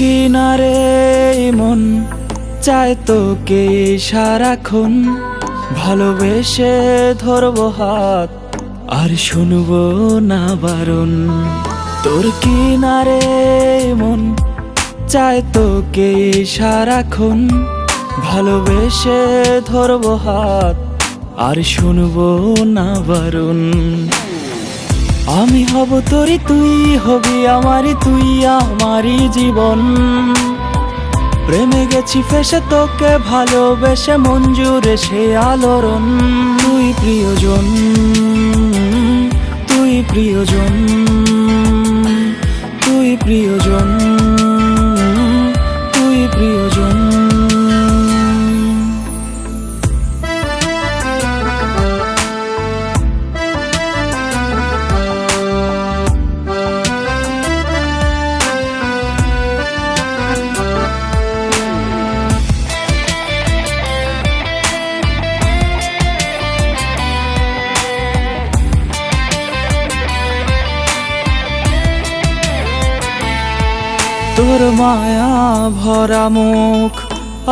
কিনারে মন চায় তোকে সারাক্ষণ, ভালোবেসে ধরবো হাত আর শুনবো না বারণ। তোর কিনারে মন চায় তোকে সারাক্ষণ, ভালোবেসে ধরবো হাত আর শুনবো না বারণ। আমি হব তোরই, তুই হবি আমারই, তুই আমারই জীবন। প্রেমে গেছি ফেসে তোকে ভালোবেসে, মন জুড়ে সে আলোড়ন। তুই প্রিয়জন, তুই প্রিয়জন, তুই প্রিয়জন, তুই প্রিয়জন। তোর মায়া ভরা মুখ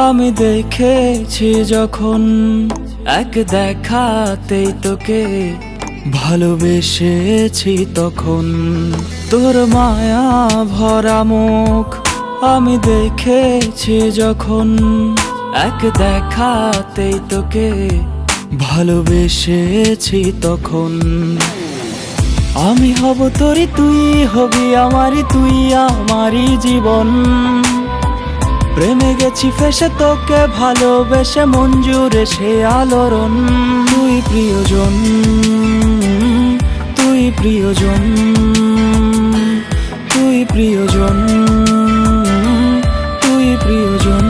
আমি দেখেছি যখন, এক দেখাতেই তোকে ভালোবেসেছি তখন। তোর মায়া ভরা মুখ আমি দেখেছি যখন, এক দেখাতেই তোকে ভালোবেসেছি তখন। আমি হব তোরই, তুই হবি আমারই, তুই আমারই জীবন। প্রেমে গেছি ফেসে তোকে ভালোবেসে, মন জুড়ে সে আলোড়ন। তুই প্রিয়জন, তুই প্রিয়জন, তুই প্রিয়জন, তুই প্রিয়জন।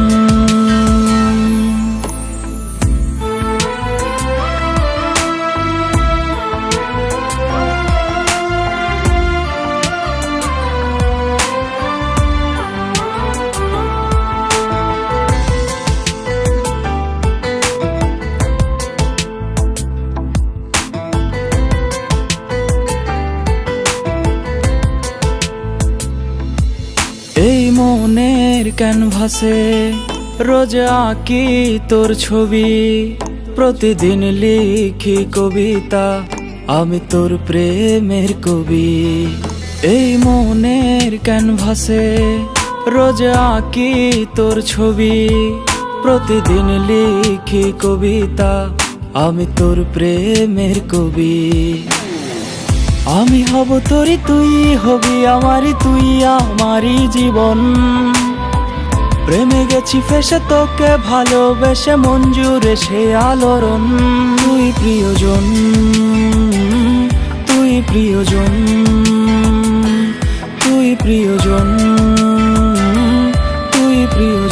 এই মনের ক্যানভাসে রোজ আঁকি তোর ছবি, প্রতিদিন লিখি কবিতা আমি তোর প্রেমের কবি। এই মনের ক্যানভাসে রোজ আঁকি তোর ছবি, প্রতিদিন লিখি কবিতা আমি তোর প্রেমের কবি। আমি হব তোরই, তুই হবি আমারই, তুই আমারই জীবন। প্রেমে গেছি ফেসে তোকে ভালোবেসে, মন জুড়ে সে আলোড়ন। তুই প্রিয়জন, তুই প্রিয়জন, তুই প্রিয়জন, তুই প্রিয়জন।